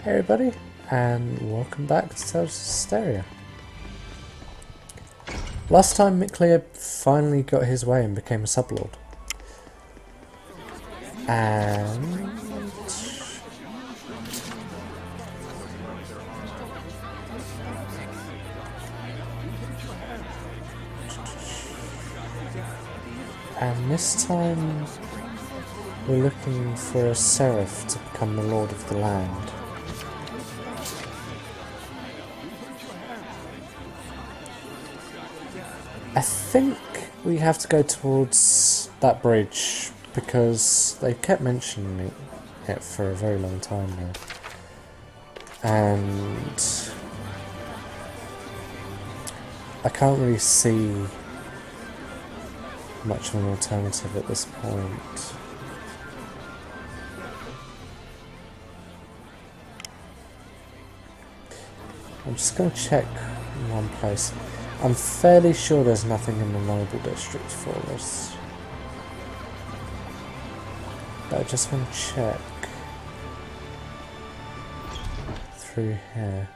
Hey everybody, and welcome back to Zestiria. Last time Miklia finally got his way and became a sublord. And... and this time we're looking for a seraph to become the lord of the land. I think we have to go towards that bridge because they kept mentioning it for a very long time now. And I can't really see much of an alternative at this point. I'm just going to check one place. I'm fairly sure there's nothing in the Noble District for us. But I just want to check through here.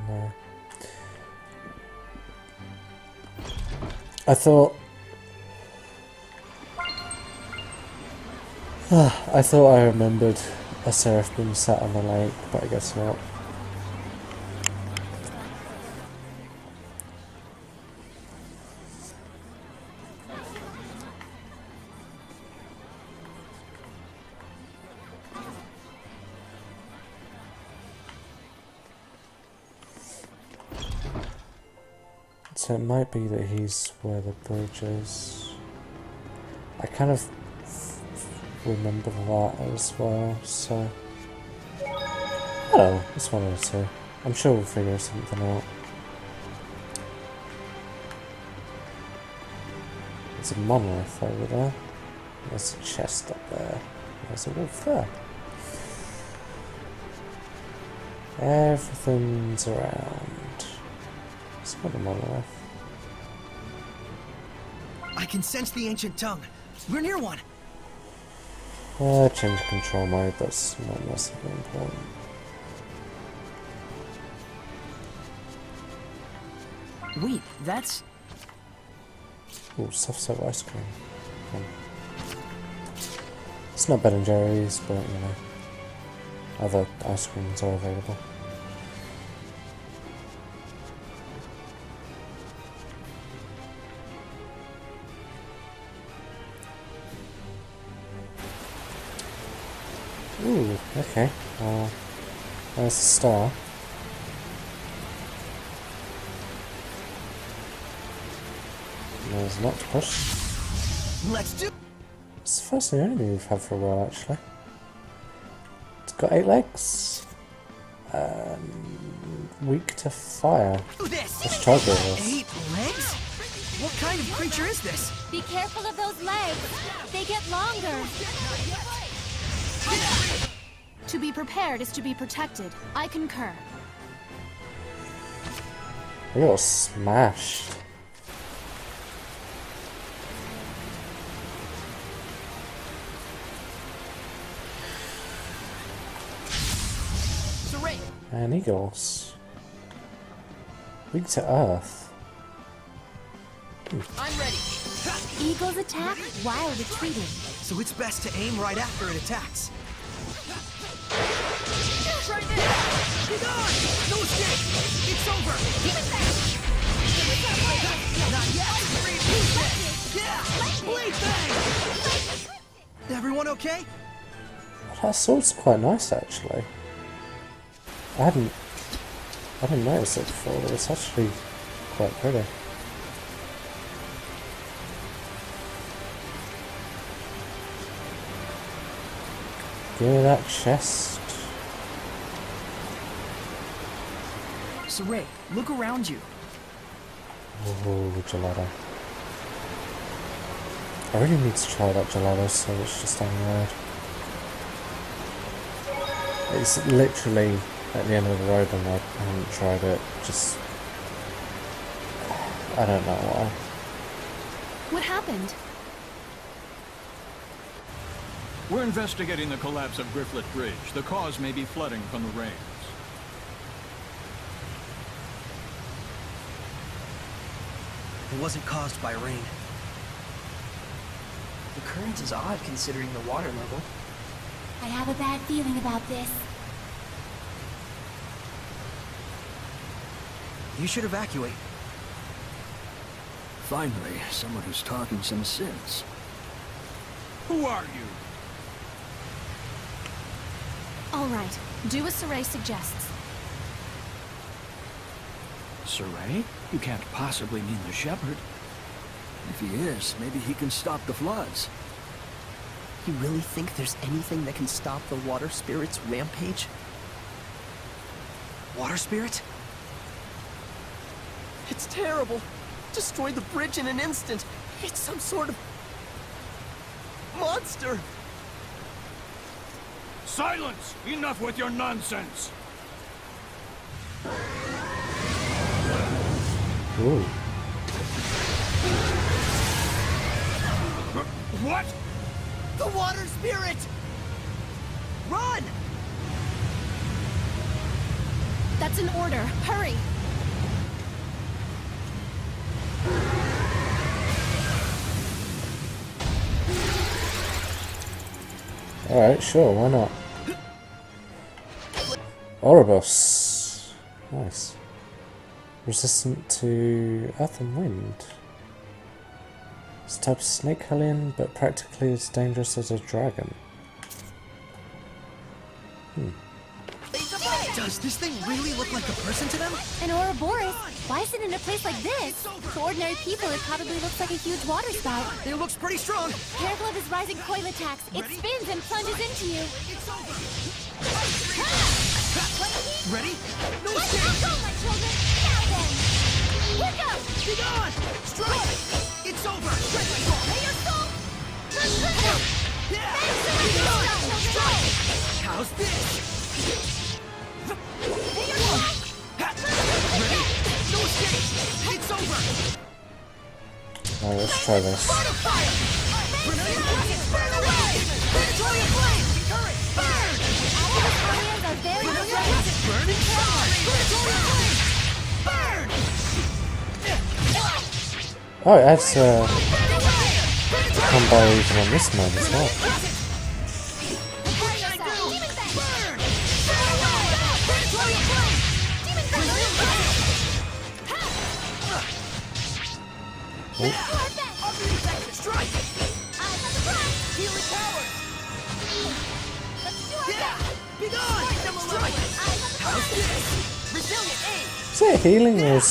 No. I thought I remembered a seraph being sat on the lake, but I guess not. So it might be that he's where the bridge is. I kind of remember that as well, so... Hello, it's one of the two. I'm sure we'll figure something out. There's a monolith over there. There's a chest up there. There's a wolf there. Everything's around. It's not a monolith. I can sense the ancient tongue. We're near one. Change control mode, that's not massively important. Wait, that's... Ooh, soft serve ice cream. It's not Ben and Jerry's, but you know, other ice creams are available. Ooh, okay. Well, there's the star. There's not to push. Let's do... It's the first and only move we've had for a while, actually. It's got 8 legs. Weak to fire. this. Let's try this. 8 legs? What kind of creature is this? Be careful of those legs. They get longer. To be prepared is to be protected. I concur. We got smashed. Saray. And eagles. Weak to earth. I'm ready. Eagles attack while retreating. So it's best to aim right after it attacks. Try this. Be gone. No escape. It's over. Not yet. Yeah. Plaything. Everyone okay? That sword's quite nice, actually. I didn't notice it before, but it's actually quite pretty. Give me that chest. Saray, look around you. Ooh, gelato. I really need to try that gelato, so it's just down the road. It's literally at the end of the road and I haven't tried it, just... I don't know why. What happened? We're investigating the collapse of Griflet Bridge. The cause may be flooding from the rains. It wasn't caused by rain. The current is odd considering the water level. I have a bad feeling about this. You should evacuate. Finally, someone who's talking some sense. Who are you? All right, do as Saray suggests. Saray? You can't possibly mean the shepherd. If he is, maybe he can stop the floods. You really think there's anything that can stop the water spirit's rampage? Water spirit? It's terrible. Destroyed the bridge in an instant. It's some sort of monster. Silence! Enough with your nonsense! Ooh. What? The water spirit! Run! That's an order. Hurry! Alright, sure, why not? Ouroboros. Nice. Resistant to earth and wind. It's a type of snake hellion, but practically as dangerous as a dragon. Does this thing really look like a person to them? An Ouroboros? Why is it in a place like this? To ordinary people, it probably looks like a huge water spout. It looks pretty strong. Careful of his rising coil attacks. It spins and plunges into you. Ready? No Let's escape! go, my children! Now then! Here goes! Be gone! Strike! It's over! May your soul... Yeah! Be Be gone! gone! Strike! How's this? May your soul... Ready? No escape! It's over! Alright, let's try this. Fire! Brilliant rockets burn away! Predatory flame! Current! Burn! Our aliens are very Brilliant afraid. rockets burn and charge! Predatory flame! Burn! Oh, it adds combo even on this mode as well. Is it healing or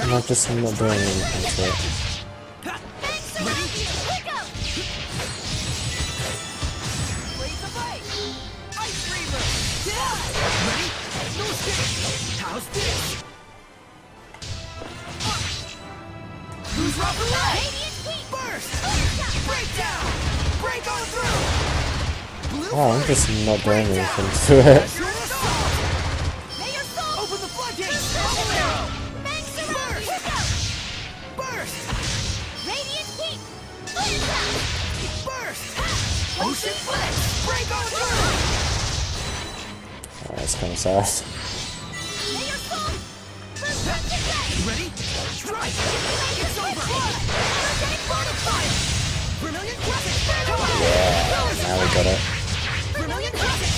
am I just not doing anything to it? How's this? Who's rough away? Burst! Breakdown! Break on through! Oh, I'm just not doing anything to it. Open the floodgates! Burst! Burst! Ocean flex! Break on through! Oh, that's kind of sad. Ready? Strike! It's over! Fire! Vermilion rocket! Yeah, now we got it. Vermilion rocket!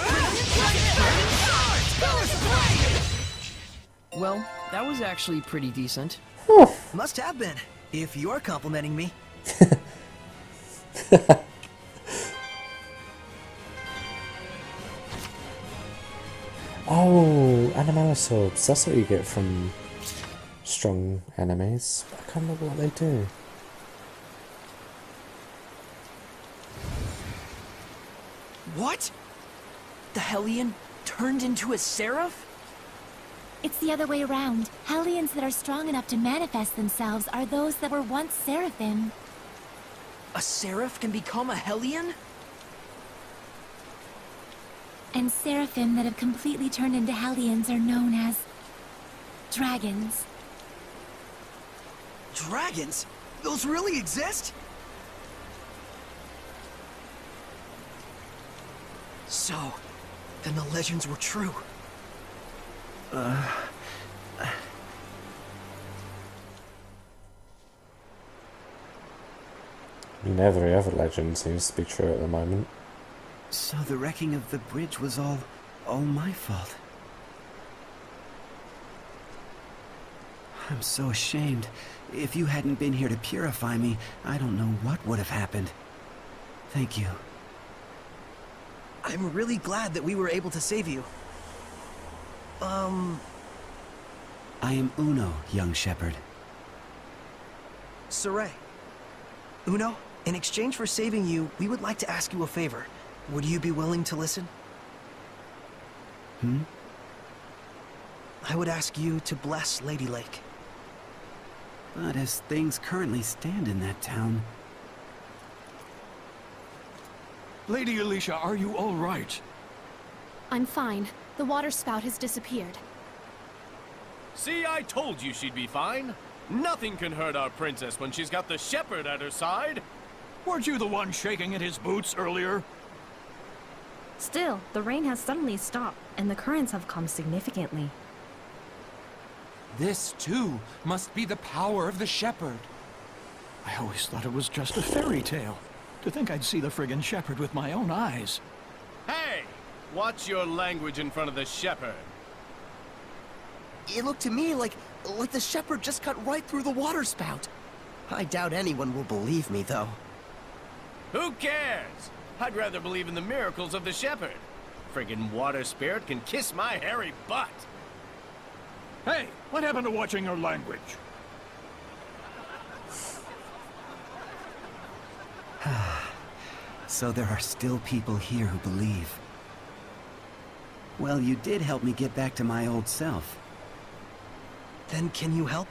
Vermilion rocket! Burning stars! Colors of flame! Well, that was actually pretty decent. Whew. Must have been, if you're complimenting me. Oh, animalus orbs. That's what you get from strong enemies. I can't remember what they do. What? The Hellion turned into a seraph? It's the other way around. Hellions that are strong enough to manifest themselves are those that were once seraphim. A seraph can become a Hellion? And seraphim that have completely turned into hellions are known as... dragons. Dragons? Those really exist? So, then the legends were true. I mean, every other legend seems to be true at the moment. So the wrecking of the bridge was all my fault. I'm so ashamed. If you hadn't been here to purify me, I don't know what would have happened. Thank you. I'm really glad that we were able to save you. I am Uno, young shepherd. Saray. Uno, in exchange for saving you, we would like to ask you a favor. Would you be willing to listen? I would ask you to bless Lady Lake. But as things currently stand in that town... Lady Alicia, are you all right? I'm fine. The water spout has disappeared. See, I told you she'd be fine. Nothing can hurt our princess when she's got the shepherd at her side. Weren't you the one shaking in his boots earlier? Still, the rain has suddenly stopped, and the currents have calmed significantly. This, too, must be the power of the shepherd. I always thought it was just a fairy tale. To think I'd see the friggin' shepherd with my own eyes. Hey, watch your language in front of the shepherd. It looked to me like the shepherd just cut right through the water spout. I doubt anyone will believe me, though. Who cares? I'd rather believe in the miracles of the shepherd. Friggin' water spirit can kiss my hairy butt. Hey, what happened to watching your language? So there are still people here who believe. Well, you did help me get back to my old self. Then can you help?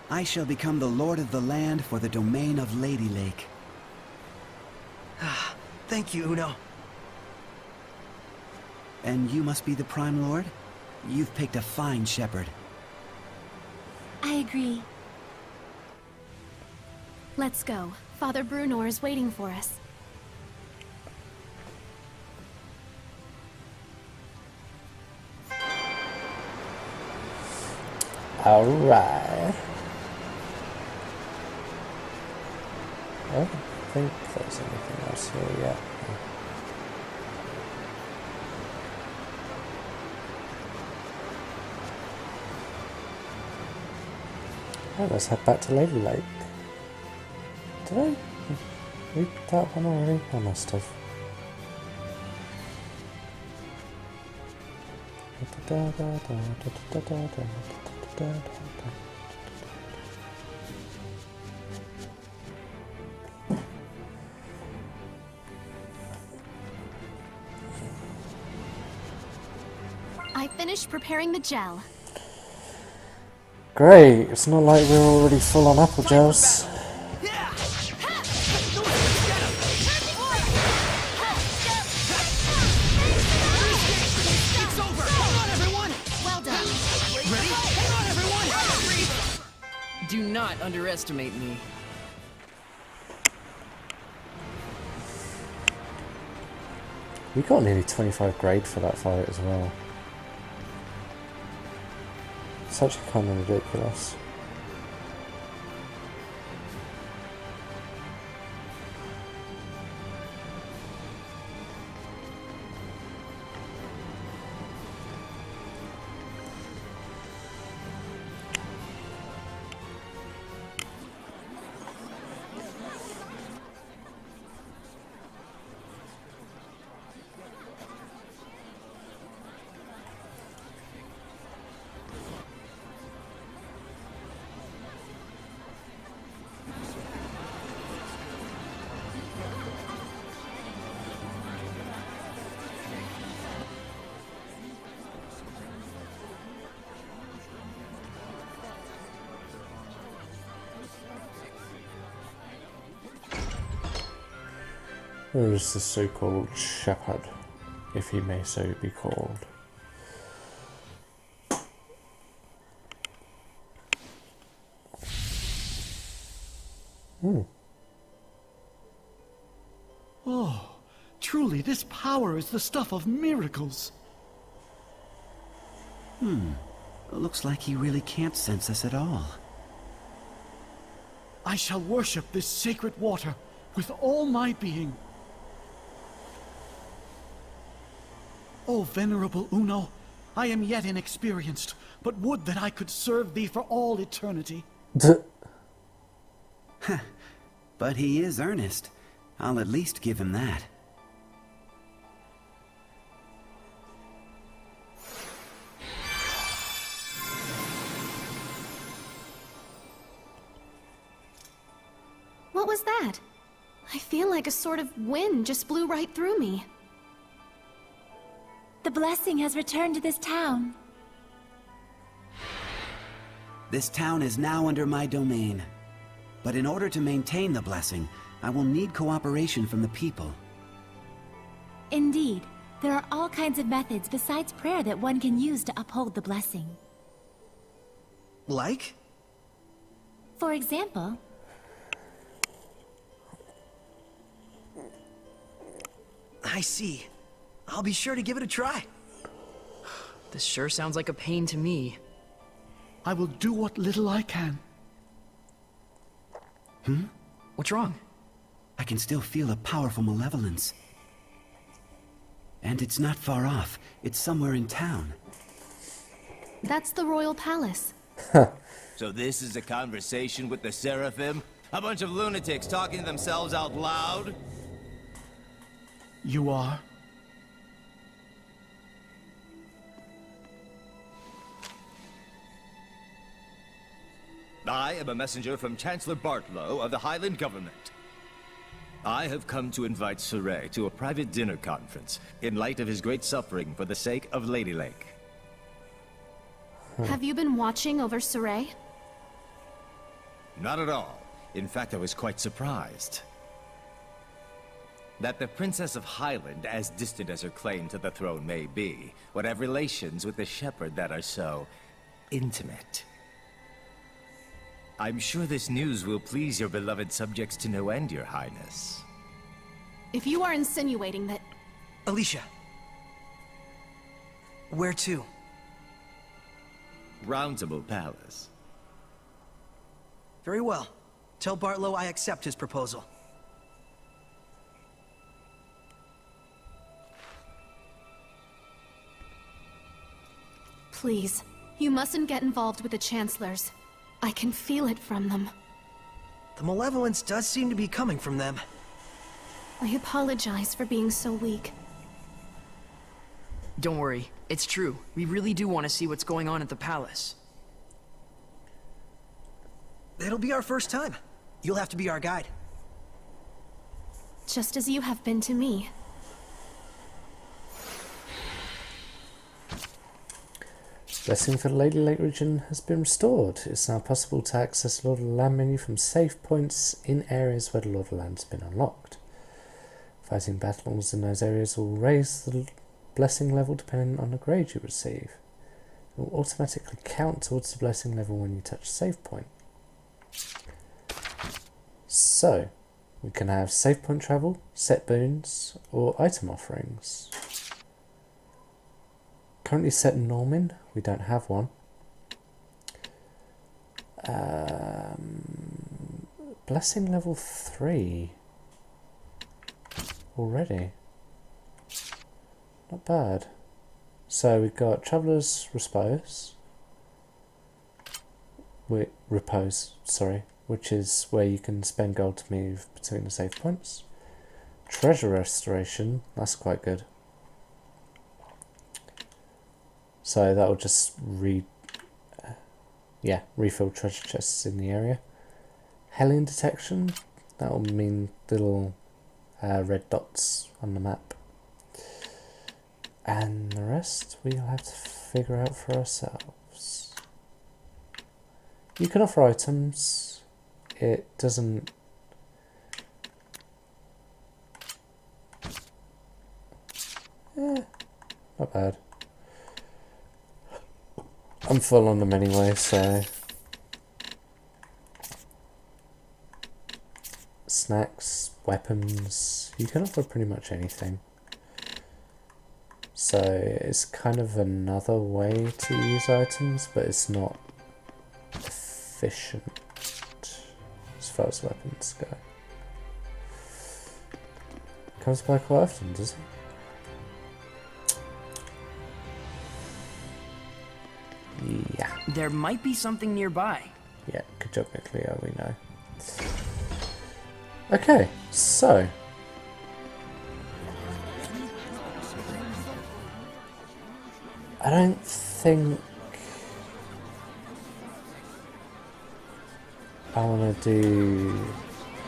I shall become the lord of the land for the domain of Lady Lake. Thank you, Uno. And you must be the Prime Lord? You've picked a fine shepherd. I agree. Let's go. Father Brunor is waiting for us. Alright. I don't think there's anything else here yet. Oh, let's head back to Lady Lake. Did I read that one already? I must have. I finished preparing the gel. Great, it's not like we're already full on apple gels. Well done. Do not underestimate me. We got nearly 25 grade for that fight as well. It's actually kind of ridiculous. Who is the so-called shepherd, if he may so be called? Oh, truly, this power is the stuff of miracles. Looks like he really can't sense us at all. I shall worship this sacred water with all my being. O venerable Uno, I am yet inexperienced, but would that I could serve thee for all eternity. But he is earnest. I'll at least give him that. What was that? I feel like a sort of wind just blew right through me. The blessing has returned to this town. This town is now under my domain. But in order to maintain the blessing, I will need cooperation from the people. Indeed, there are all kinds of methods besides prayer that one can use to uphold the blessing. Like? For example, I see. I'll be sure to give it a try. This sure sounds like a pain to me. I will do what little I can. What's wrong? I can still feel a powerful malevolence. And it's not far off. It's somewhere in town. That's the royal palace. So this is a conversation with the Seraphim? A bunch of lunatics talking to themselves out loud? You are? I am a messenger from Chancellor Bartlow of the Highland government. I have come to invite Saray to a private dinner conference in light of his great suffering for the sake of Lady Lake. Have you been watching over Saray? Not at all. In fact, I was quite surprised. That the Princess of Highland, as distant as her claim to the throne may be, would have relations with the shepherd that are so intimate. I'm sure this news will please your beloved subjects to no end, Your Highness. If you are insinuating that... Alicia. Where to? Roundtable Palace. Very well. Tell Bartlow I accept his proposal. Please, you mustn't get involved with the Chancellors. I can feel it from them. The malevolence does seem to be coming from them. I apologize for being so weak. Don't worry, it's true. We really do want to see what's going on at the palace. It'll be our first time. You'll have to be our guide. Just as you have been to me. Blessing for the Lady Lake region has been restored. It's now possible to access the Lord of the Land menu from save points in areas where the Lord of the Land has been unlocked. Fighting battles in those areas will raise the blessing level depending on the grade you receive. It will automatically count towards the blessing level when you touch a save point. So, we can have save point travel, set boons, or item offerings. Currently set in Norman, we don't have one. Blessing level 3 already. Not bad. So we've got Traveller's Repose, which is where you can spend gold to move between the save points. Treasure Restoration, that's quite good. So that'll just refill treasure chests in the area. Hellion Detection, that'll mean little red dots on the map. And the rest we'll have to figure out for ourselves. You can offer items, it doesn't... not bad. I'm full on them anyway, so... snacks, weapons. You can offer pretty much anything. So it's kind of another way to use items, but it's not efficient as far as weapons go. Comes by quite often, does it? Yeah. There might be something nearby. Yeah, good job, Nicleo, we know. Okay, so I don't think I want to do.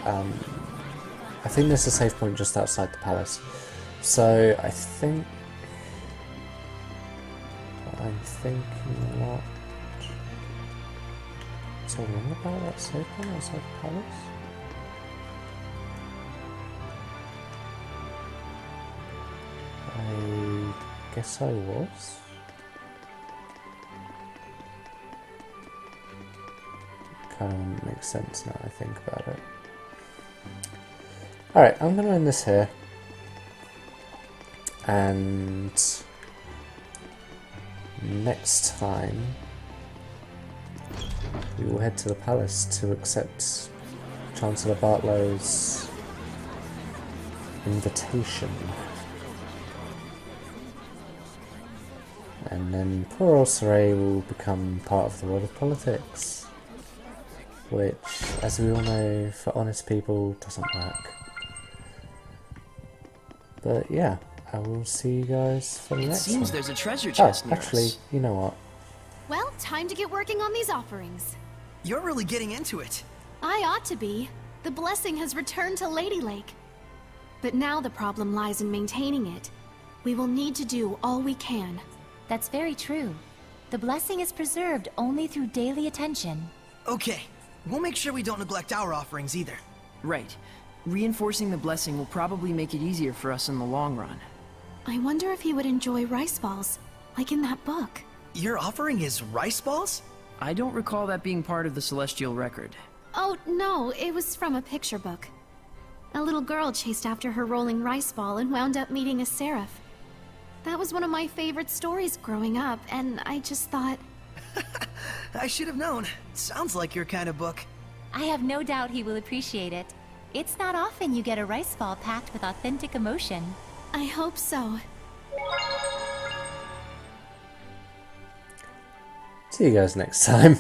I think there's a safe point just outside the palace, so I think I'm thinking what. Is there wrong about that safe point outside the palace? I guess I was. Kind of makes sense now I think about it. Alright, I'm going to end this here. And next time we will head to the palace to accept Chancellor Bartlow's invitation. And then poor old Saray will become part of the world of politics. Which, as we all know, for honest people, doesn't work. But yeah, I will see you guys for the next one. It seems there's a treasure chest near actually, us. you know what? Well, time to get working on these offerings. You're really getting into it. I ought to be. The blessing has returned to Lady Lake. But now the problem lies in maintaining it. We will need to do all we can. That's very true. The blessing is preserved only through daily attention. Okay, we'll make sure we don't neglect our offerings either. Right. Reinforcing the blessing will probably make it easier for us in the long run. I wonder if he would enjoy rice balls, like in that book. Your offering is rice balls? I don't recall that being part of the Celestial record. Oh, no, it was from a picture book. A little girl chased after her rolling rice ball and wound up meeting a seraph. That was one of my favorite stories growing up, and I just thought... I should have known. Sounds like your kind of book. I have no doubt he will appreciate it. It's not often you get a rice ball packed with authentic emotion. I hope so. See you guys next time.